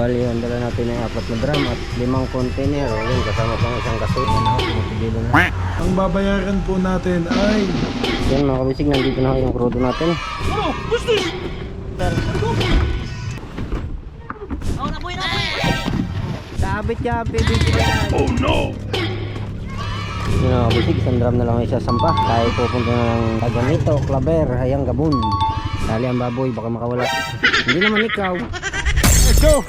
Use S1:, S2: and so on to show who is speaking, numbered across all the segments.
S1: Bali, ang dala natin ay 4 na drum at 5 container. O yun, kasama pang isang gasolina.
S2: Ang babayaran po natin ay...
S1: Yan mga kabisig, nandito na yung crudo natin.
S3: Oh, what's this? Oh, naboy.
S1: Sabit ka, pibigil yan.
S3: Oh no!
S1: Yun mga kabisig, isang drum na lang ang isasampa. Tayo pupunta na ng Taganito, Claver, Hayang Gabon. Dali ang baboy, baka makawala. Hindi naman ikaw. Let's go!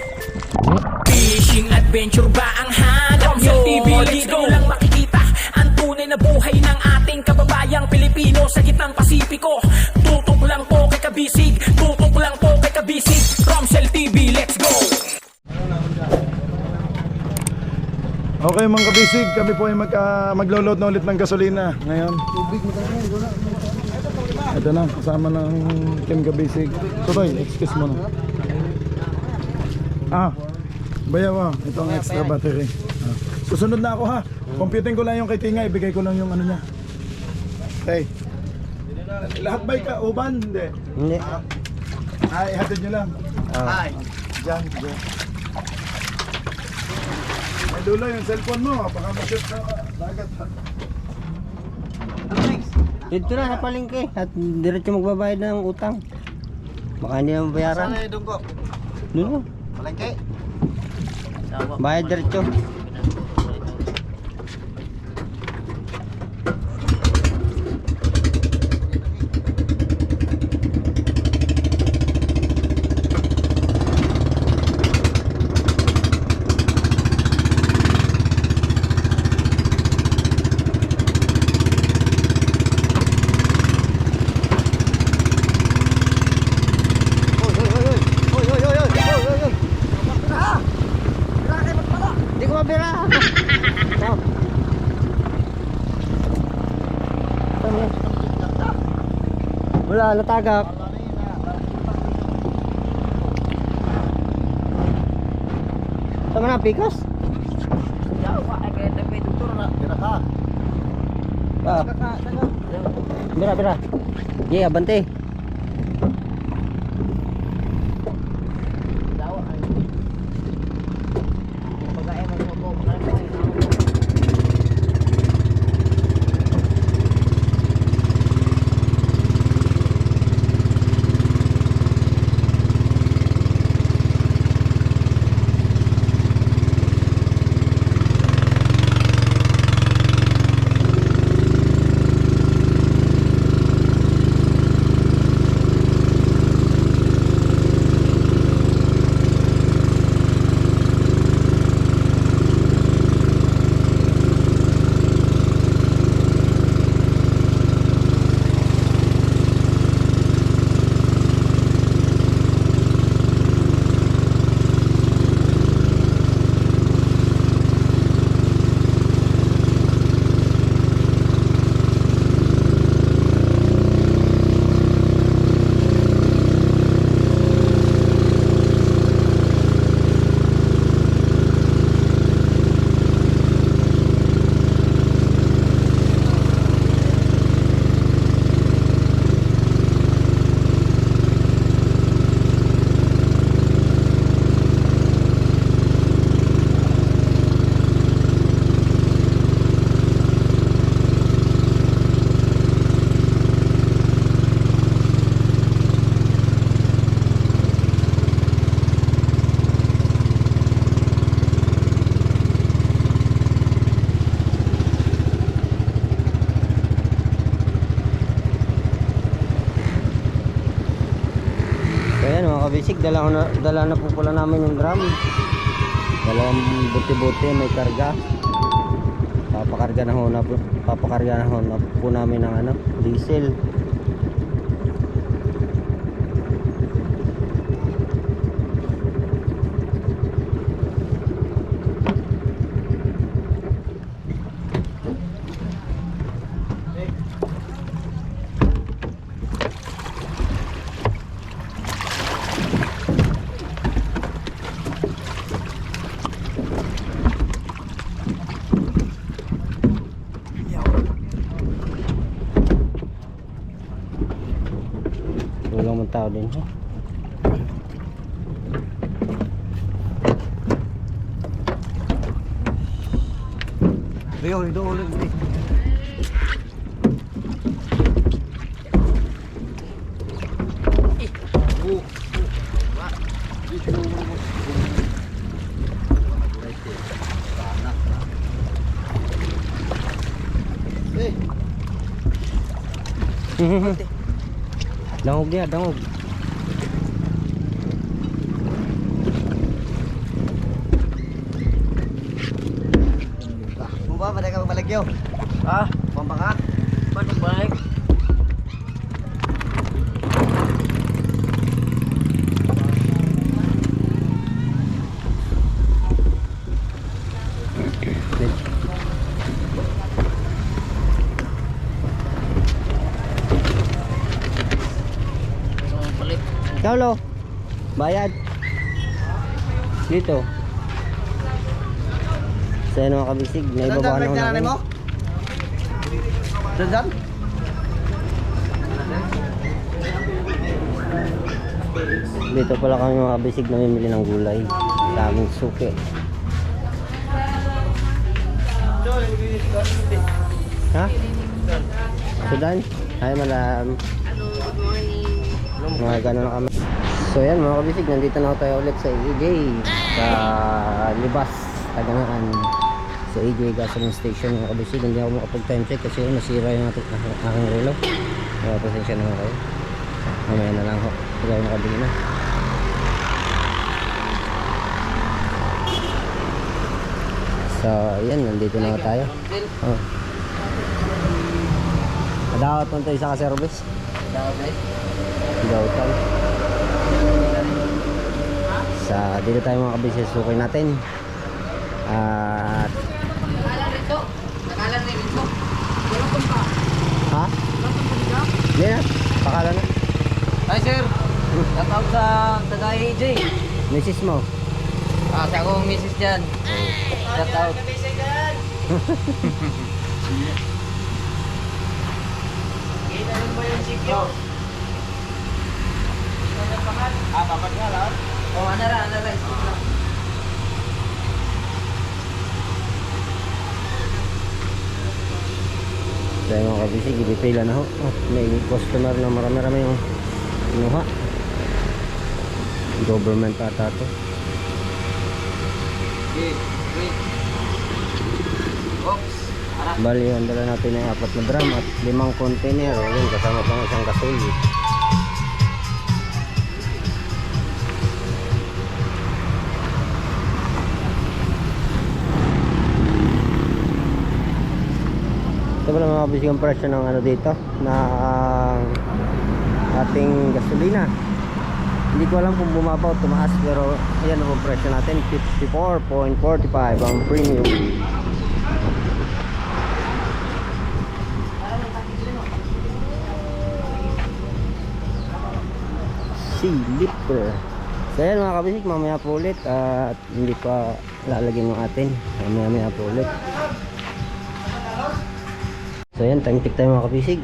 S4: Fishing adventure ba ang hanap nyo? Sa TV, dito lang makikita ang tunay na buhay ng ating kababayang Pilipino sa gitnang Pasipiko. Tutok lang po kay Kabisig, tutok lang po kay Kabisig. Romsel TV, let's go!
S2: Okay mga kabisig, kami po ay maglo-load na ulit ng gasolina ngayon. Ito na, kasama ng Team Kabisig. Tutoy, excuse mo na. Bayaw, ito ang extra battery. Susunod na ako ha. Computing ko lang yung kay Tinga, ibigay ko lang yung ano niya. Okay. Lahat ba ka? Uban? Hindi.
S1: Hindi.
S2: Ihatid nyo lang.
S1: Hi.
S2: Diyan. May dulo yung cellphone mo, baka ma-shoot na dagat ha.
S1: Dito na, napalingke. At diretso magbabayad ng utang. Baka hindi na mabayaran.
S5: Saan yung dunggo?
S1: Doon.
S5: Palengke?
S1: Bayad diretso. Hindi ko mabira. Wala, natagak. Sama na, pikas? Bira. Yeah, bante. Kabisig, dala na po pala namin yung drum. Dalawang buti-buti, may karga. Papakarga na po namin ng diesel. Walang mga tao din. Ayo, ito ulit. Dangog dia, dangog.
S5: Bumba, pada ka balik yo.
S3: Ah,
S5: Bumba ka.
S3: balik.
S1: Kaulo. Bayad. Dito. Sa mga kabisig, may
S5: Dandan,
S1: babaan
S5: balik
S1: ako
S5: na
S1: namin.
S5: mo. Dandan.
S1: Dito pala kami mga kabisig namimili ng gulay. Daming suki. Ha? Sudan? Hi madam. Mga gano'n na kami. So yan mga kabisig, nandito na tayo ulit sa AJ sa Libas, Taganaan, sa AJ gasoline station mga kabisig. Hindi ako makapag time check kasi nasira yung aking relo. Kaya pasensya naman kayo. Mamaya na lang ho. Ikaw nakabili na. So yan, nandito na tayo. Oh. Adawat mo ito isang ka-service. Gautan. Sa dito tayo mga kabisig, sukay natin. At ha? Hindi na, pakalan na.
S5: Hi sir. Shout out sa taga AJ.
S1: Misis mo.
S5: Ah, sa akong misis dyan. Shout out. Oh, ano ra.
S1: Dahil mga kabisig, ibipila na ho. Oh, may customer na marami-rami yung inuha. Government ata to.
S5: Oops.
S1: Bali, ang dala natin ay 4 na drum at 5 container. Ayun, kasama pang isang gasol. Ito pala mga kabisig ang presyo ng ano dito na ating gasolina. Hindi ko alam kung bumaba o tumaas, pero ayan ang presyo natin, 54.45 ang premium. Silipper. So ayan mga kabisig, mamaya po ulit at hindi pa lalagyan yung atin. Mamaya po ulit. So ayan, time check tayo mga kabisig.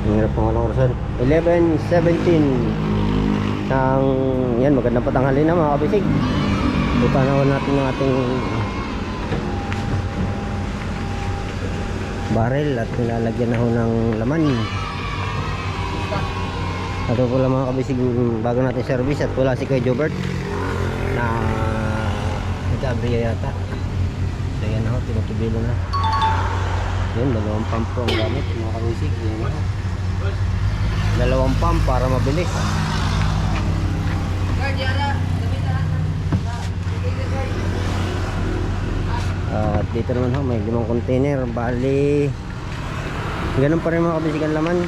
S1: Ang hirap pang anong orasan, 11:17 ng yan, magandang patanghali na mga kabisig. Putanawan natin ng ating barrel at nilalagyan na ho ng laman. Ito po lang mga kabisig, bago natin service at wala si Kuya Jobert na nag-abriya yata. So yan na ho, tinutubilo na. Yan, 2 pump po ang gamit mga kabisig. Yan na ho, 2 pump para mabilis. At dito naman ho, may 5 container. Bali, ganun pa rin mga kabisig ang laman.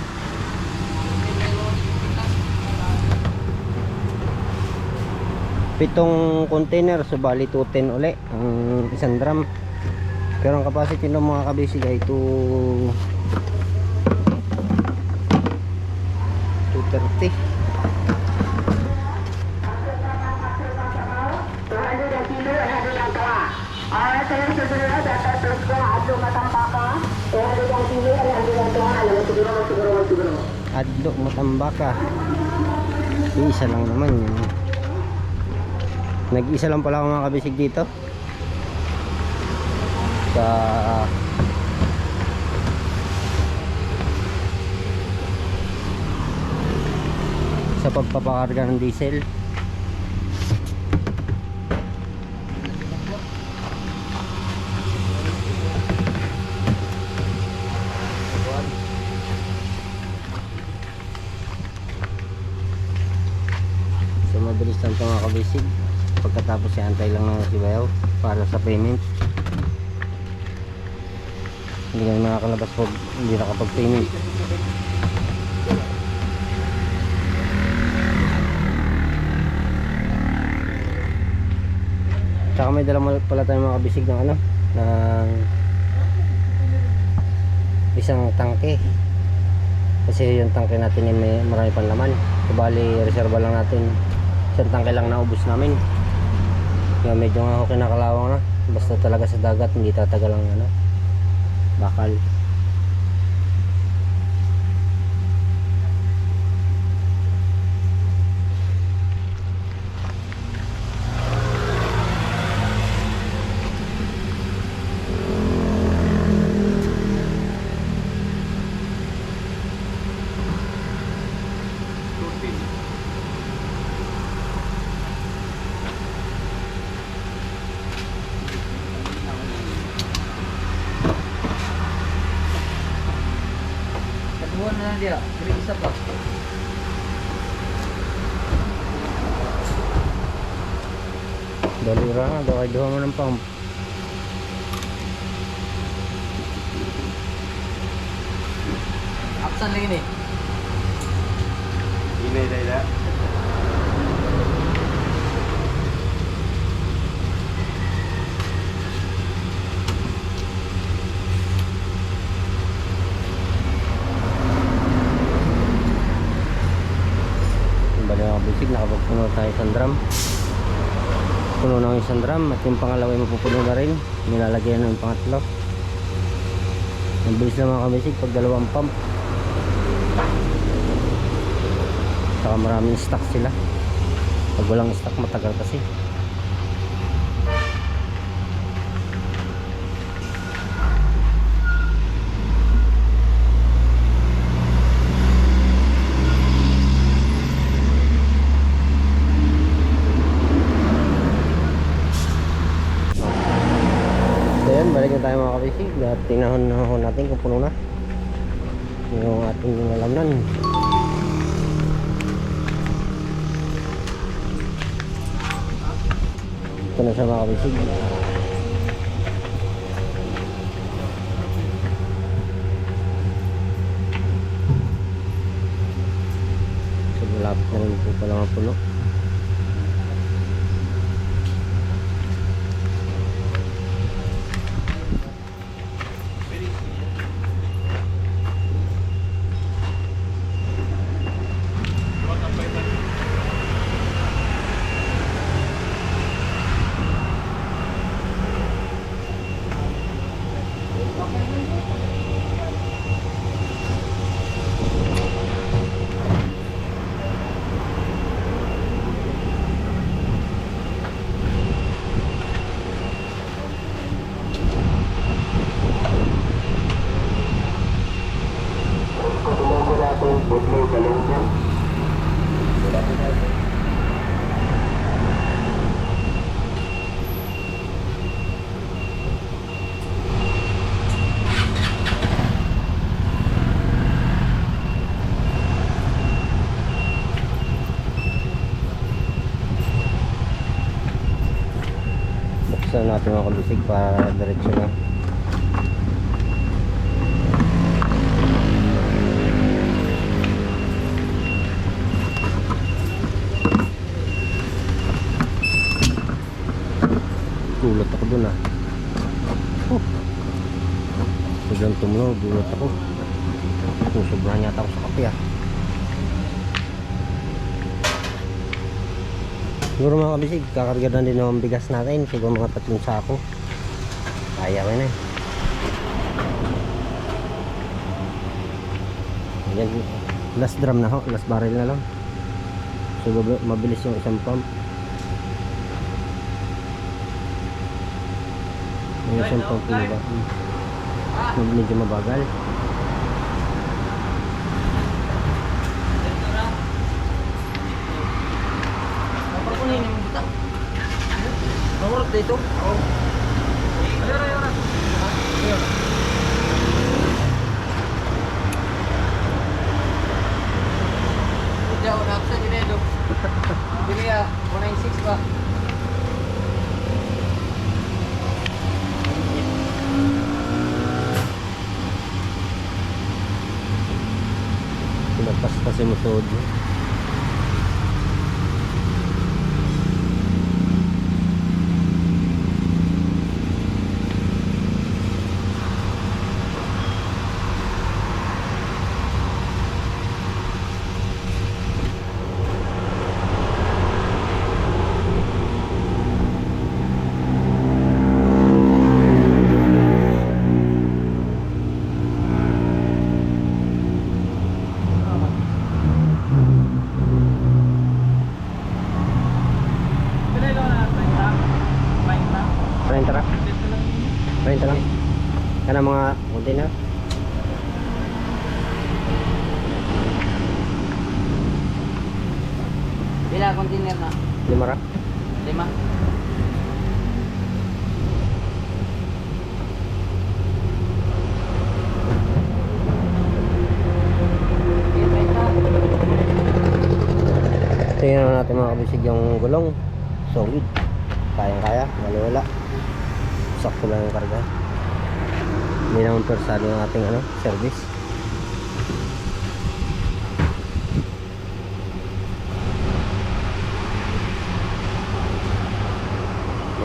S1: Pitong container, so bali 210 uli ang isang drum. Pero ang capacity ng mga kabisig ay 230. Adlo Matambaka. Isa lang naman yun. Nag-isa lang pala ako mga kabisig dito sa sa pagpapakarga ng diesel. So mabilis lang ito mga kabisig. Pagkatapos antay lang ng si Bayaw para sa payment. Hindi kami makakalabas pag hindi nakapag-payment. Tsaka may dala pala tayong mga kabisig ng ano, ng isang tangke. Kasi yung tangke natin ay may marami pang laman. Bali reserva lang natin. Isang tangke lang naubos namin. Kaya medyo nga ako kinakalawang na. Basta talaga sa dagat hindi tatagal ang ano, bakal.
S5: Kaduhan na lang dia. Beri isa pa.
S1: Dalura nga, daw ay duha mo ng pump.
S5: Aksan lagi ni.
S1: Bali mga bisig, nakapagpuno tayo isang drum. Puno ng isang drum at yung pangalawa ay mapupuno na rin. Nilalagyan ng pangatlo. Ang bilis na mga kabisig pag dalawang pump. Saka maraming stock sila. Pag walang stock matagal kasi. So yan, balik na tayo mga kabisig. At tingnan natin kung puno na yung ating nilalamnan. Ito na siya mga kabisig. So malapit na rin po pala mapuno. Buksan natin mga kabisig para diretso na. Gulat ako dun ah. Sobrang tumunog, gulat ako. Sobrang yata ako sa kape ah. Siguro mga kabisig, kakarga na din ng bigas natin. Siguro mga 3 sako. Kaya ko na eh. Ayan, last drum na ho, last barrel na lang. So mabilis yung isang pump. Yung isang pump na ba? Medyo mabagal.
S5: Mangurot dito? Oo. Diyan, una ako sa Ginedo. Bili 196 ba?
S1: Pinagpas si Musod. Renta ra? Renta lang. Kana mga container.
S5: Bila container na?
S1: 5 ra?
S5: 5.
S1: Tingnan natin mga kabisig yung gulong. Solid. Kayang-kaya. Wala-wala. Sakto lang yung karga. Hindi naman persado yung ating service.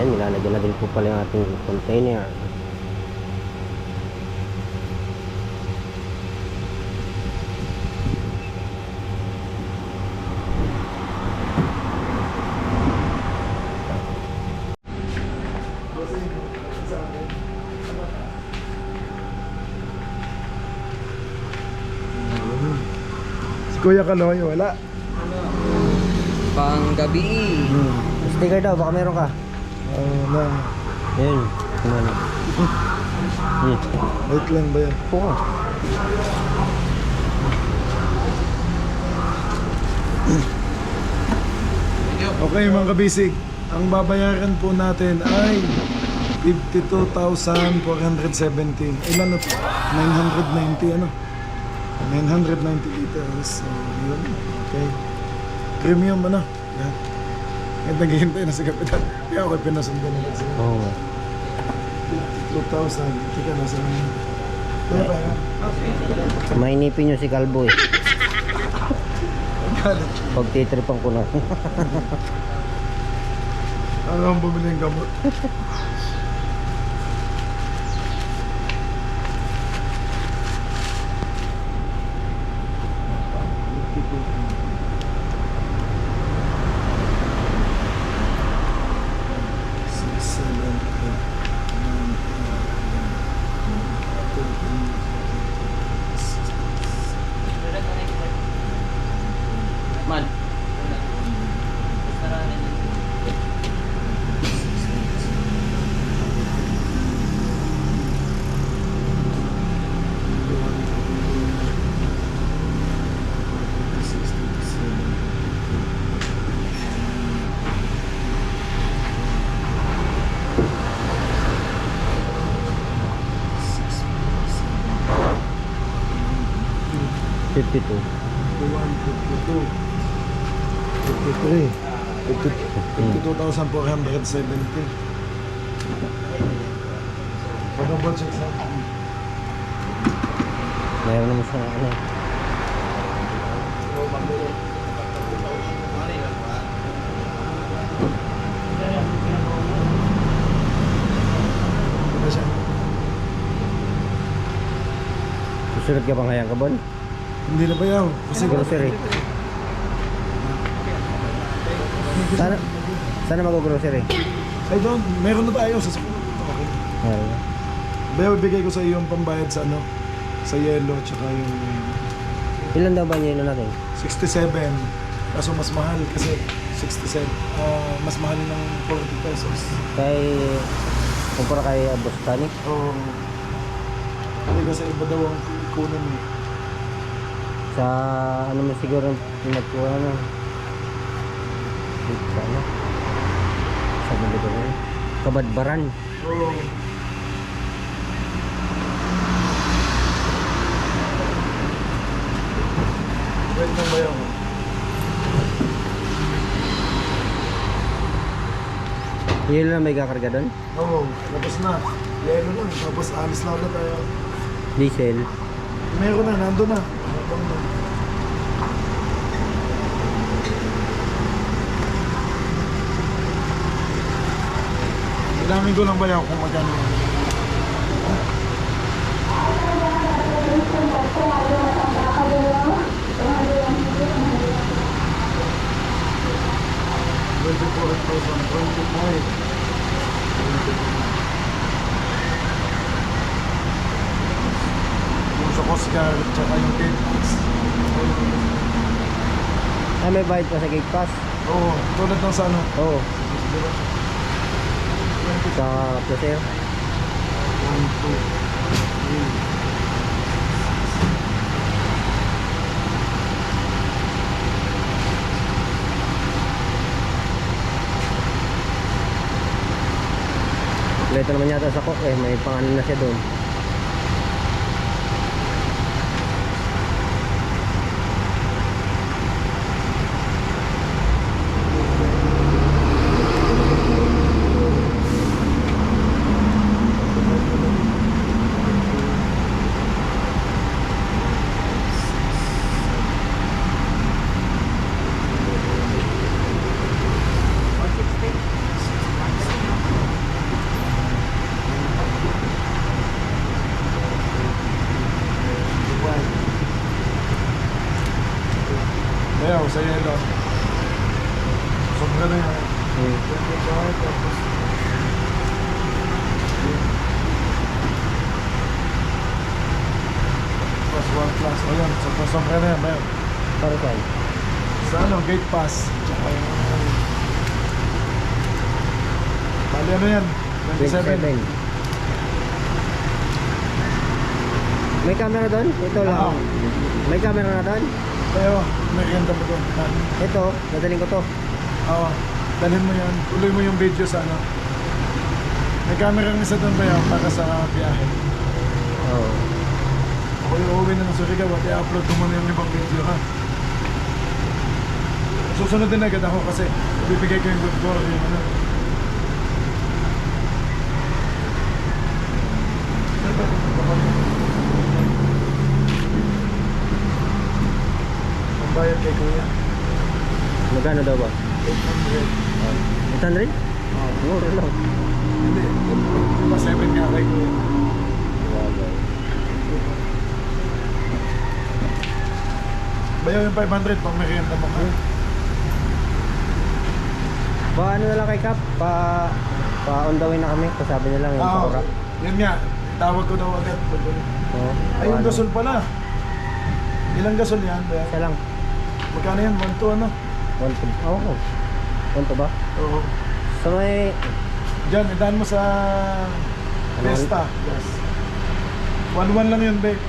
S1: Yan, nilalagyan na din po pala yung ating container.
S2: Si Kuya Kaloy, wala.
S5: Pang gabi.
S1: Sticker daw, baka meron ka.
S2: Na.
S1: Yun. Kumano.
S2: Wait lang ba yan?
S1: Oo nga.
S2: Okay mga kabisig, ang babayaran po natin ay 52,470. Ilan na? 990 ano? 990 liters. So, yun. Okay. Premium ano? Yan. Ngayon naghihintay na si Kapitan. Kaya ako pinasundan na kasi.
S1: Oo nga.
S2: 52,000. Tika na sa mga. Kaya ba yan?
S1: Mainipin nyo si Kalbo eh. Pag titripan ko na.
S2: Ano ang bumili ng gamot?
S5: Man.
S1: $52.
S2: 52,470. Double check sa
S1: Mayroon naman sa ano.
S2: Ano siya?
S1: Susunod ka bang hayang kabon?
S2: Hindi na ba yaw? Kasi
S1: Grocery. Sana mag-grocery.
S2: ay doon, meron na tayo sa school. Okay.
S1: Meron na.
S2: Bayaw, bigay ko sa iyo yung pambayad sa ano, sa yellow, tsaka yung
S1: Ilan daw ba niya natin?
S2: 67. Kaso mas mahal kasi 67. Mas mahal ng 40 pesos.
S1: Kay kumpara kay Bostani.
S2: Oo. Hindi kasi iba daw ang kunin eh.
S1: Sa ano mo siguro pinagkuha na. Dito sa ano? Sa balik ko na yun. Kabadbaran.
S2: Oo. Wait lang ba yun?
S1: Yun lang may kakarga doon.
S2: Oo, tapos na. Yelo lang, tapos alis lang na tayo.
S1: Diesel.
S2: Meron na, nandun na. Nandun na. Ilamin ko lang ba yan kung magkano yun? Yung sa Coast Guard, tsaka yung gate pass.
S1: Ay, may bayad pa sa gate pass.
S2: Oo, tulad ng sa ano.
S1: Oo. Sa placer.
S2: 1, 2, 3.
S1: Kompleto naman yata sa cook eh. May pangalan na siya doon.
S2: Ayaw, sa yelo. Sobra na yan. Tapos plus 1 plus. Ayun, sobra na yan. Ayaw.
S1: Para saan?
S2: Sa ano, gate pass. Tsaka yung bali ano yan? 27.
S1: 27. May camera doon? Ito lang.
S2: Oo.
S1: May camera na doon?
S2: Ayaw, merienda mo doon.
S1: Ito, dadaling ko to.
S2: Oo, dalhin mo yan. Tuloy mo yung video sa ano. May camera ng isa doon ba yan para sa biyahe?
S1: Oo.
S2: Ako yung uuwi na ng Surigao at i-upload ko muna yung ibang video ha. Susunod din agad ako kasi bibigay ko yung good score yung ano. Ang bayad kay Kuya
S1: Magkano daw ba?
S2: 800.
S1: 800? Mura lang.
S2: Hindi, diba 7 nga kay Kuya. Bayaw yung 500 pang merienda mo ka.
S1: Ba ano na lang kay Kap? Pa on the way na kami. Pasabi na lang yung
S2: Oo,
S1: paura.
S2: yun nga. Tawag ko daw agad.
S1: Oo.
S2: Ay, yung
S1: Ano?
S2: gasol pala. Ilang gasol yan? Bayaw?
S1: Isa lang.
S2: Magkano yan? 1 to ano?
S1: 1 to. Oo. 1 to ba?
S2: Oo.
S1: So may...
S2: Diyan, idaan mo sa
S1: Ano?
S2: Fiesta. Yes. 1-1 lang yun, babe.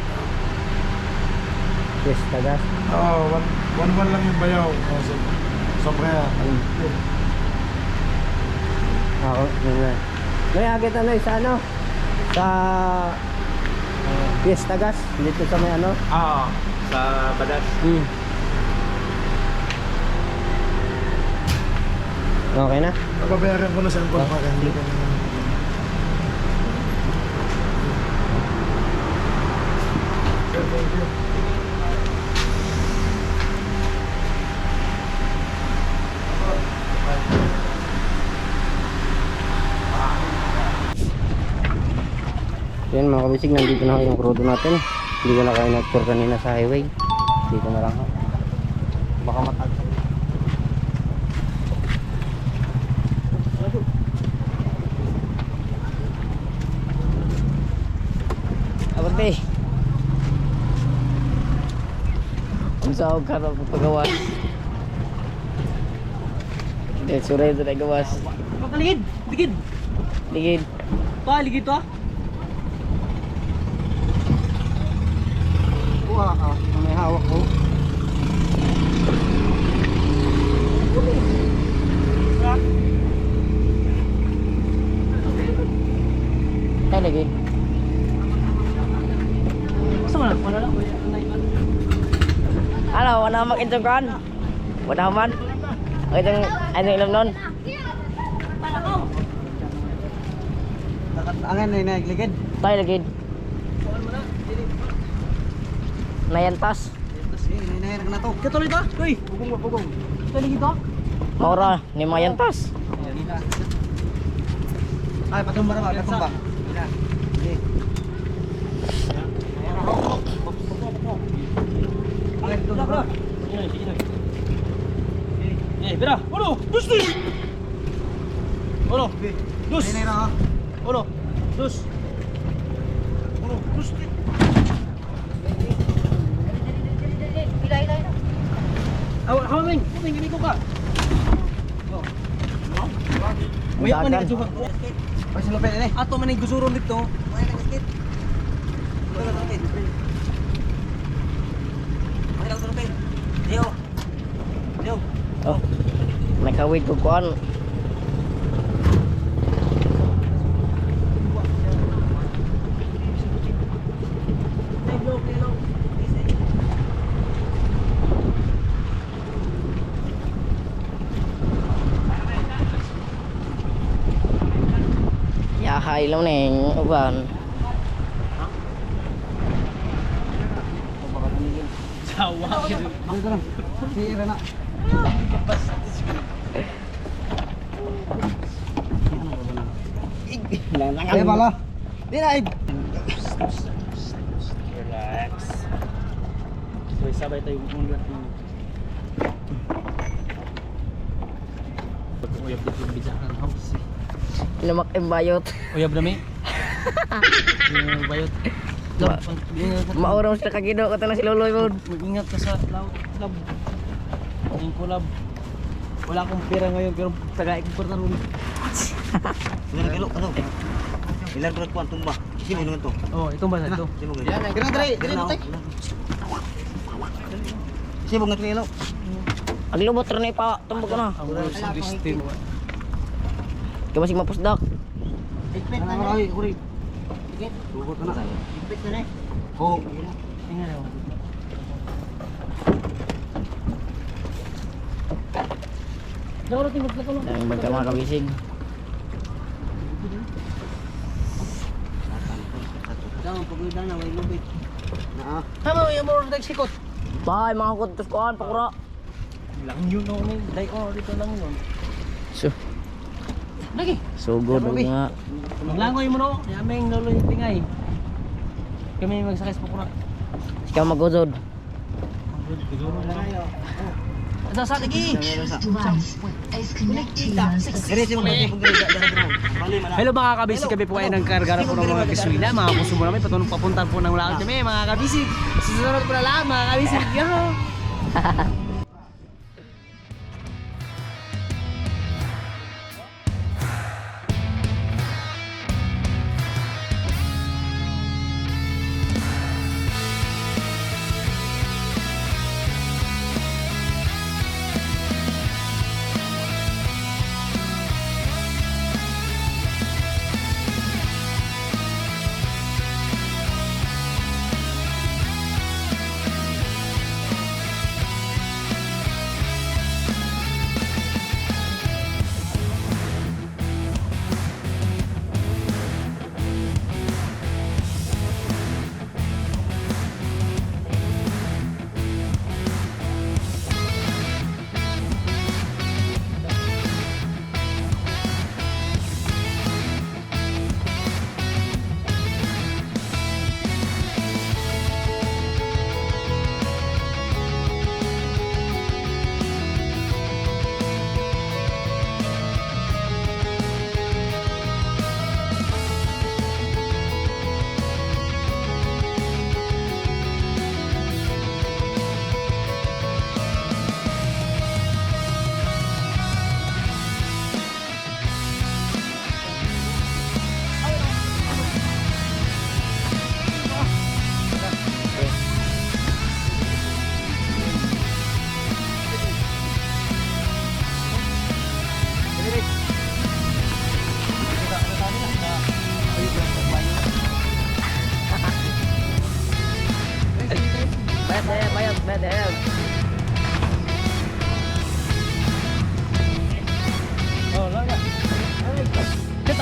S1: Yes, tagas.
S2: Oo, 1-1 lang yung bayaw. Oh, so, sobra yan.
S1: Ako, yun na. May agad ano sa ano? Sa... yes, tagas. Dito sa may ano?
S5: Oo, sa Badas.
S1: Okay na?
S2: Nababayaran ko na sa import para hindi ko na... Sir, thank you.
S1: Yan mga kabisig, nandito na yung crudo natin. Hindi ko na kayo nag-tour kanina sa highway. Dito na lang ako. Baka matagsa. Abante. Ang sahog ka na pagpagawas. Hindi, suray ito na gawas.
S3: Ligid! Ligid!
S1: Ligid.
S3: Ligid to ah!
S1: Kuha ka. May hawak ko.
S5: Tayo lagi.
S3: Gusto mo na? Wala lang.
S5: Ano, wala mag-intungkan? Wala man? Itong, ano ilam nun?
S3: Angan na nagligid.
S5: Tayo lagi. Nayantas.
S3: Hinahiran na to. Katuloy to? Uy! Pugong ba, pugong. Katuloy to?
S5: Maura, ni mayantas.
S3: Ay, patumba na ba? Patumba. Ay, ito na bro. Eh, bira. Uno, dos, dos. Uno, dos. Uno, dos. Uno, dos. Hawaming, gini ko ka. Uyak man ni juga. Ay, sila pwede na. Ato man ni gusuro dito. Ay, nagaskit. Wala na natin. Ay, lang surutin. Dio. Dio.
S5: Oh, may kawid ko kuan. Yahay lang neng uban.
S3: Sira na. Ay, bala. Di na,
S6: Relax. So, sabay tayo umunlat ng pag-uyab dito yung bijakan house.
S5: Lumak imbayot.
S6: Uyab na may? Yung bayot.
S5: Ma- Maurong sila kagido ko na si Loloy mo.
S6: Mag-ingat ka sa lab. Yung collab. Wala akong pera ngayon pero tagaik ko pa rin.
S3: ano? Ilan berat kuan tumba. Sino naman to?
S6: Oh, ito ba ito?
S3: Sino mo? Dira tay. Sino mo ngatlo?
S5: Ang lubot rin pa tumbok ko na.
S6: Ang rules and system.
S5: Kaya masing mapusdak.
S3: Ay, uri. Sige. Sugot na. Ipit na eh. Oh.
S6: Tingnan mo.
S5: Ang bagka mga kabisig.
S3: Daw pagod na way lubit. Na.
S6: Tama yung more nagsikot.
S5: Bye mga kutos kuan pakura.
S6: Lang yun no ni. Dai ko dito lang yun.
S5: So,
S6: Lagi.
S5: sugod nga.
S6: Maglangoy mo no. Yaming loloy tingay. Kami magsakay sa pukura.
S5: Ikaw magudod.
S6: Sa lagi.
S3: Dire si mo kasi pag
S6: Hello mga kabisig, kami po ay nagkargara po ng mga gasolina. Mga kusumo namin, patunong papuntan po ng lakad kami mga kabisig. Susunod po na lang mga kabisig. Yo!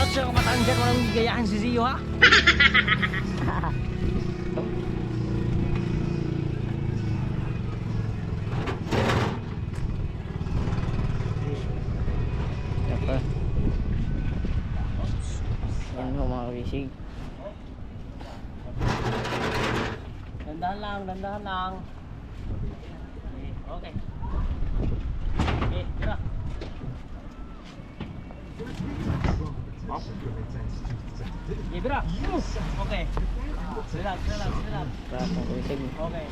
S6: Shoutout sa kabataan dyan, walang gayahan si Zio ha.
S5: Apa? Yan ho mga kabisig.
S6: Dandahan lang, dandahan lang. Okay. Okay, tira. Okay, tira. Okay. Relax, relax, relax.
S5: Para mga kabisig.
S6: Okay.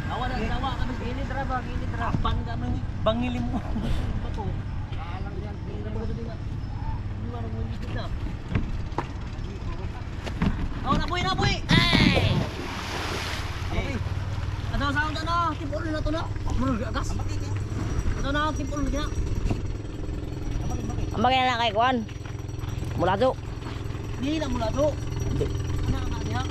S6: Awan ang sawa kami sa init ra ba, init ra. Pan ka man bangilim mo. Bato. Alang diyan, init mo din na. Di ba mo init na? Oh, na boy. Hey! Okay. Ano sa unta na? Tipol na to na. Murag agas. Ano na tipol na.
S5: Ang bagay na lang kay Kuan. Mula to.
S6: Dili na mula to. Na diha.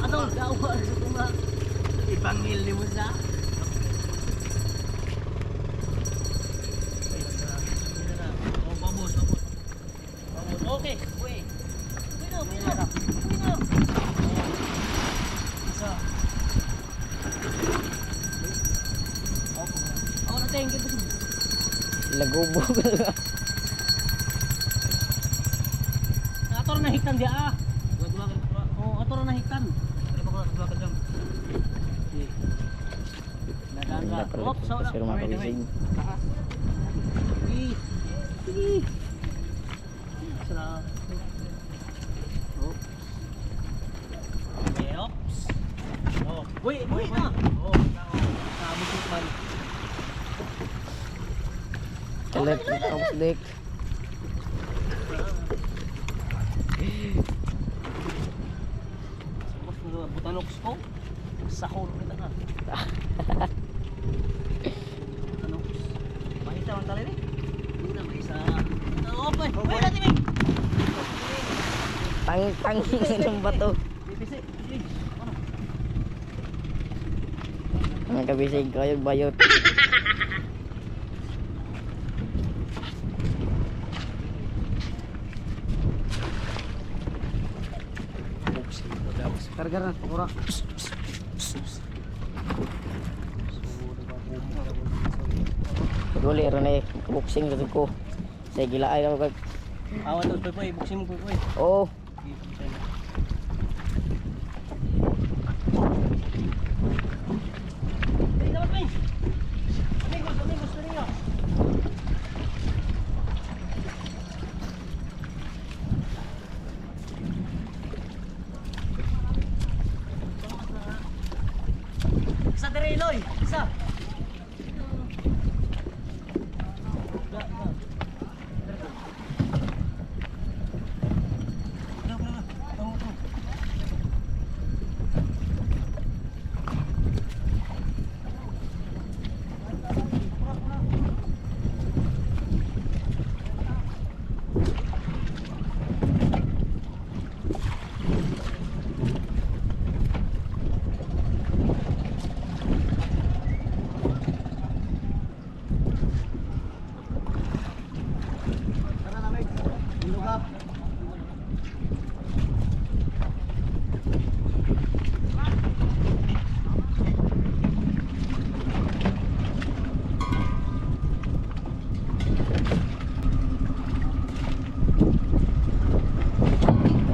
S6: Ato, gawa sa kuma. Ibangil ni mo sa. Oh, babos. Okay, wait. Wait. Isa. Ako na thank you.
S5: Lagubog.
S6: Ator na hitan dia ah. Oh, ator na hitan. Dua ka jam. Nadanga. Oops, so
S5: Pero mga kabisig.
S6: Sige. Sala. Oh. Okay, oops. Oh, wait na. Oh, sabi ko man.
S5: Electric house deck.
S6: Butanox ko. Sakol kita na. Butanox. Mahita man tali ni. Hindi na maisa. Okay. Wait natin mi.
S5: Tangi ng bato.
S6: Bibisi.
S5: Mga kabisig ko yung bayot.
S1: Karga na, ora.
S5: Duli ron eh, kabuksing sa ko. Sa gila ay ako kag.
S6: Awan to poy, buksin mo poy.
S5: Oh,
S6: Isa dire Eloy, isa.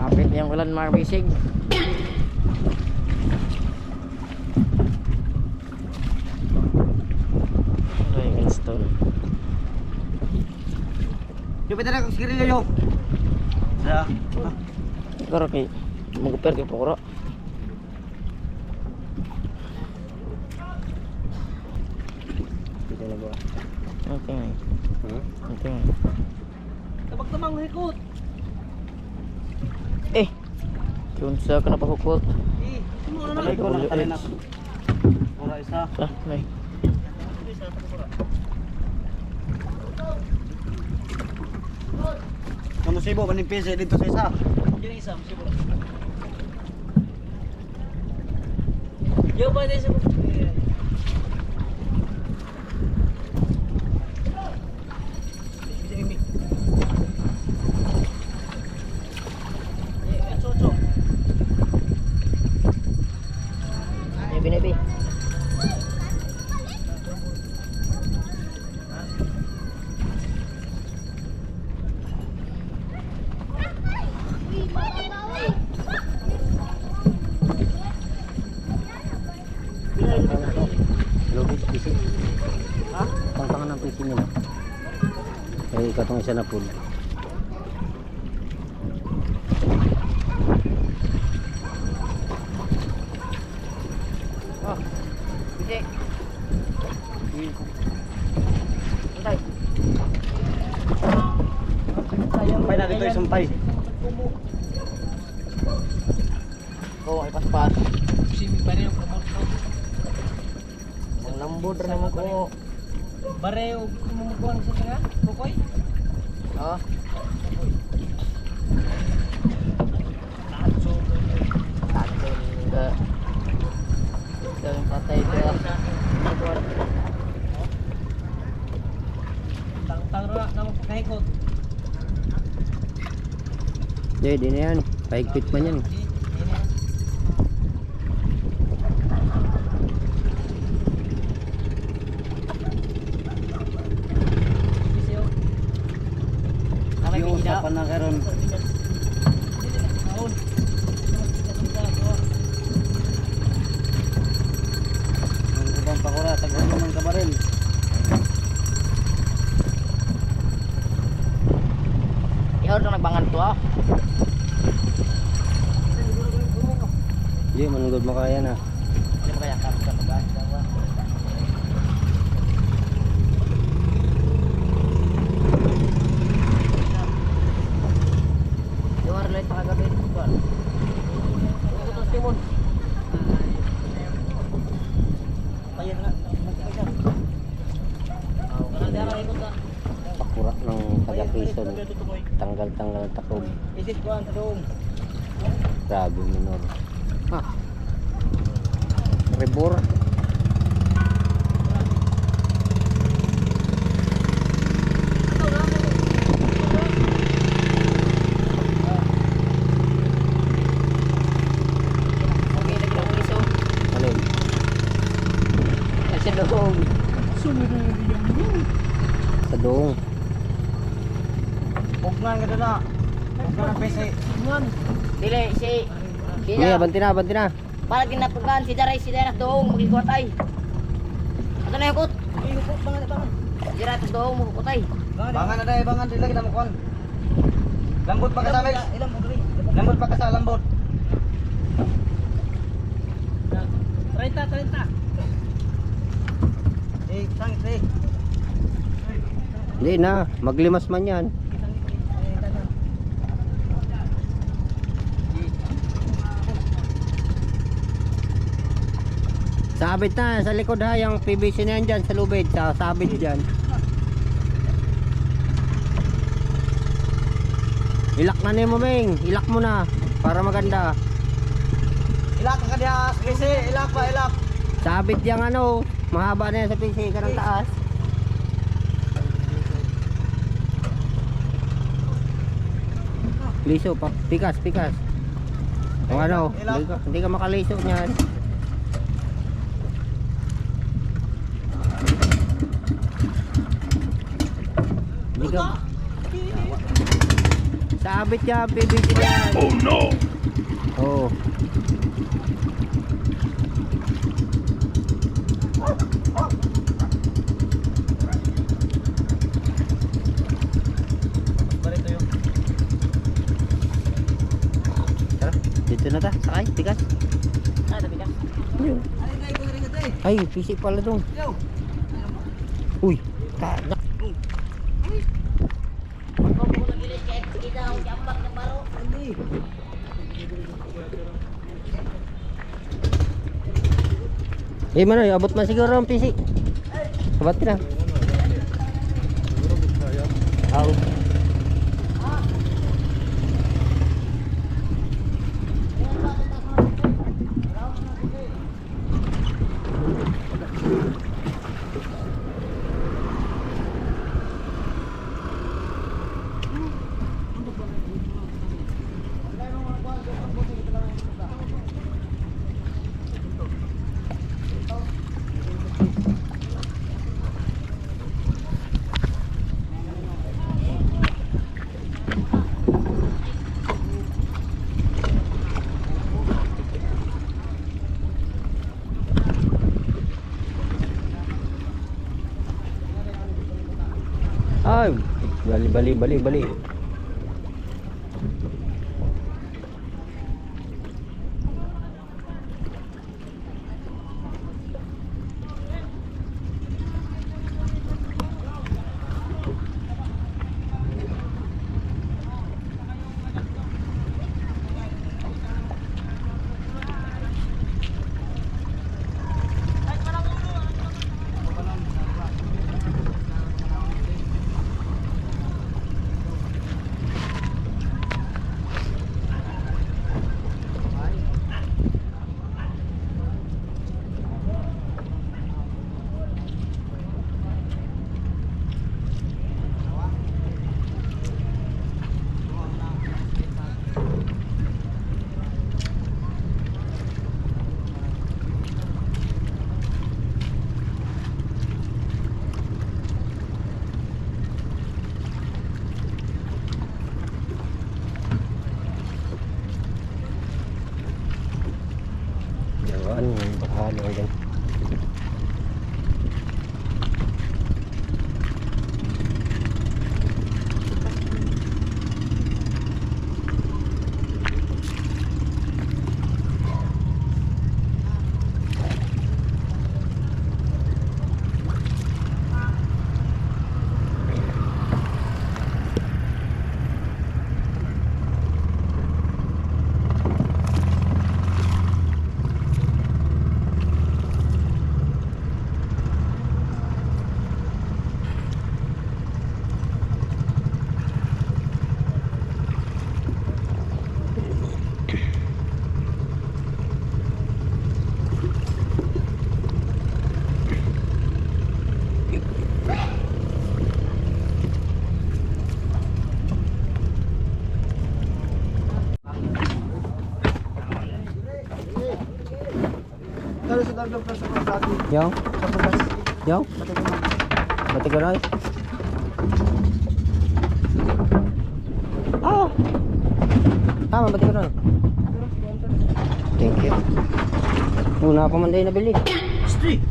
S5: Kapit yung ulan mga kabisig. Ring stone.
S3: Yung pwede na kong sigarilyo yo. Sa.
S5: Karo kay magupir kay pokro.
S1: Dito na ba?
S5: Okay. Okay.
S6: Kapag tamang hikot.
S5: Eh. Kunsa ka na pahukot.
S6: Eh, ano na
S3: Alay ko na talin na. Ora isa.
S5: Ah, may.
S3: Namusibo manipis dito sa isa.
S6: Yung isa, siguro. Yo pa din sa
S5: Nebi.
S1: Lobis PC. Ha? Pangtangan ng PC nila. Eh, katong isa na pool.
S5: Sige. Antay.
S3: Sampay na dito sampay.
S5: Oh, ay paspas.
S6: simi pa rin yung promote ko.
S5: Ang lambod rin naman ko.
S6: Bareo, kumukuha sa nga, Kukoy.
S5: Ah. Tatong enggak. Ikaw yung patay ko.
S6: Tang-tang ra na magkahikot.
S1: Di na yan. Paigpit man yan.
S3: Yung usapan na karon. Ang ubang pakura tagwan naman ka baril.
S5: Ihaw na nagbangan to ah.
S1: Di, manunggod mo kaya na.
S5: Hindi mo kaya kapit ka mag-aas. Yung arlet pa kagabi. Ito Simon.
S6: Ayan nga.
S1: Pakura ng taga-Quezon. Tanggal-tanggal ang takob.
S6: Isit ko ang tadong.
S1: Grabe minor. Rebor.
S5: Okay, naglang iso.
S1: Ano yun?
S5: Kasi doon.
S1: Sa doong.
S3: Ugnan ka na. Ugnan ang pese.
S5: Dili, si...
S1: Hindi, abanti na, abanti na.
S5: Para ginapagan si Daray si Daray doong magigot ay. Ato na yung kot.
S6: Ihukot bangan na bangan.
S5: Si Daray ito doong magigot ay.
S3: Bangan na dai, bangan dili kita mo kon. Lambot pa ka sa Mex.
S6: Ilang mo dali.
S3: Lambot pa ka sa lambot.
S6: 30.
S1: Hindi na, maglimas man yan. Sabit na, sa likod ha, yung PVC na yan dyan, sa lubid, sabit dyan. Ilak na niyo mo, Ming. Ilak mo na, para maganda.
S3: Ilak ka diya, kasi ilak pa, ilak.
S1: Sabit yung ano, mahaba na yan sa PVC, karang taas. Liso, pikas. O ano, hindi ka makaliso niyan. Hindi ka... Sabit yan, PVC yan. Oh no! Oh. Tara, dito na ta, sakay, tigas. Ay, pisik pala dong. Uy, mana, abot man siguro ang pisik. Abot na. Aw. Ay, bali. Yan, bakalo yan. Yo. Yo. Mati ka rin. Ah. Tama, mati ka rin. Thank you. Una pa man din nabili.
S6: Stri.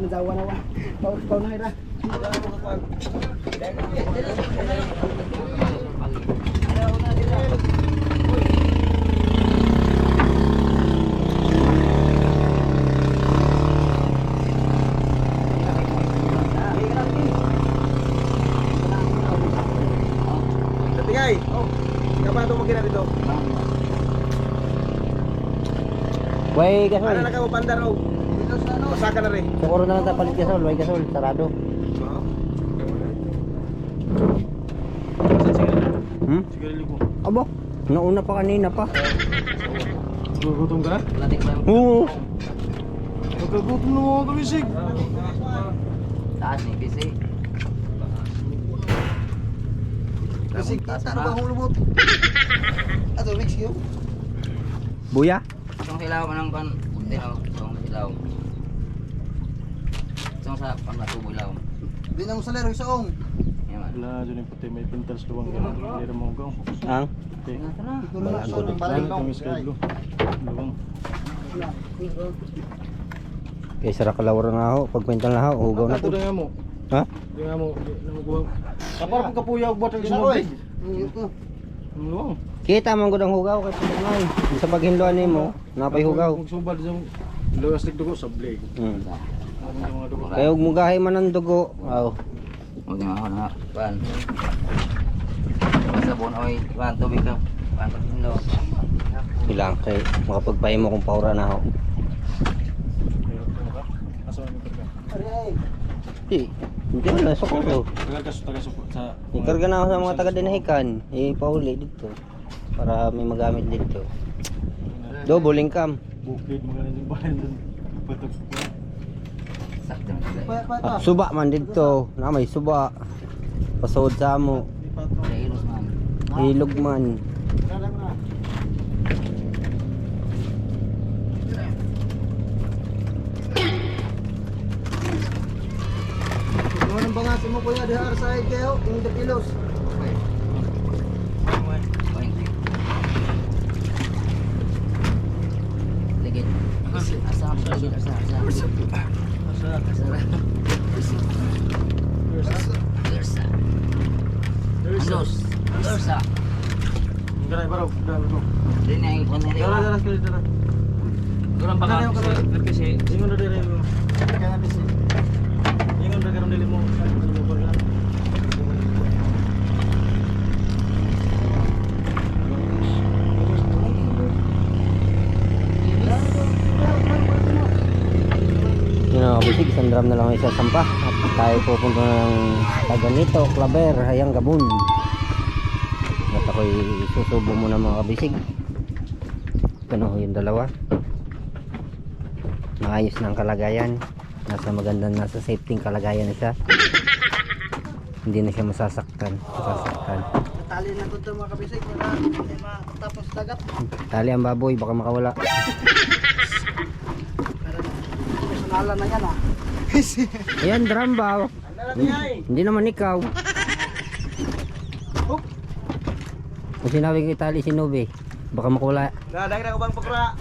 S3: Nadawa na wa. Pau na hira.
S1: Way gasol.
S3: Ano na ka mo pandar o? Dito sa ano? Saka na rin.
S1: Siguro na lang tayo palit gasol. Way gasol. Sarado. Hmm?
S2: Sigarilyo ko.
S1: Abo. Nauna pa kanina pa.
S2: Gugutom ka na?
S5: Latik ba yung
S1: Oo.
S2: Nagkagutom na mga kabisig.
S5: taas ni PC?
S3: Kasi kita na ba ang hulumot? Ato, mix yun.
S1: Buya.
S5: Isang hilaw man ang pan. Hindi na, isang hilaw. Isang sa pangatubo hilaw.
S3: Di na mo sa lero, isaong.
S5: Yan man.
S2: Wala dyan yung puti. May pintals luwang ka na. Lira mo hanggang.
S1: Ang.
S2: Puti.
S1: Balaan ko din.
S2: Lalo kami sky blue. Luwang.
S1: Kaya sara kalawar nga ho. Pagkwenta na ho. Hugaw na
S2: Ito
S1: po.
S2: na nga mo.
S1: Ha?
S2: Ito nga mo. Namuguha. Kapar kung kapuya og bottle sa lubig. Luwang.
S1: Kita man gud ang hugaw kay pagmay. Sa paghinluan nimo, napay hugaw.
S2: Magsubad sa luwas ng dugo sa bleg.
S1: Hmm.
S2: Ano yung mga dugo?
S1: Kaya ug mugahi man ang dugo. Aw.
S5: Huwag na ako na. Pan. Sabon oy. Pan, tubig ka. Pan, paghindo.
S1: Ilang kay makapagpahimo kung paura na ho.
S2: Asa mo ka?
S1: Di. Hindi na sukol to.
S2: Taga support sa
S1: Ikarga na ako sa mga taga dinahikan. Ipauli dito. Para may magamit dito. Double income.
S2: bukid mga nandiyan bayan doon. Patok.
S5: Sakto na sila.
S1: Suba man dito. Na may suba. Pasod sa amo.
S5: Kailos man.
S1: Ilog man.
S3: Ano nang bangasin mo kuya, diha sa side kayo, yung the kilos.
S5: Ligit. Asa. Dursa.
S2: Garay baro, dalo ko.
S5: Din ay kon ni.
S2: Dara sekali dara.
S6: Durang baka kasi
S2: Ingon na dire mo. Kaya bisi. Ingon na karon dili mo.
S1: Bisig, isang drum na lang isa sampah at tayo pupunta ng Taganito, Claver, Hayang Gabon. At ako'y susubo muna mga kabisig. Ano yung dalawa? Maayos na ang kalagayan. Nasa safety kalagayan na siya. Hindi na siya masasaktan.
S3: Tali na to mga kabisig, wala hindi matapos dagat.
S1: Tali ang baboy, baka makawala.
S3: Personalan na yan ah.
S1: Ayan, drum ba? Hindi naman ikaw. Kung sinabi ko itali si Nube, baka makawala.
S3: Dadang na ubang pagkura.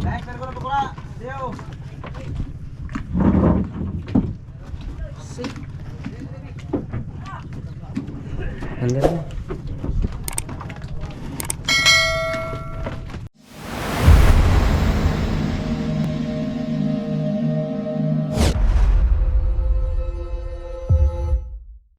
S3: Dahil pero ko na pagkura. Diyo.
S1: Ano rin?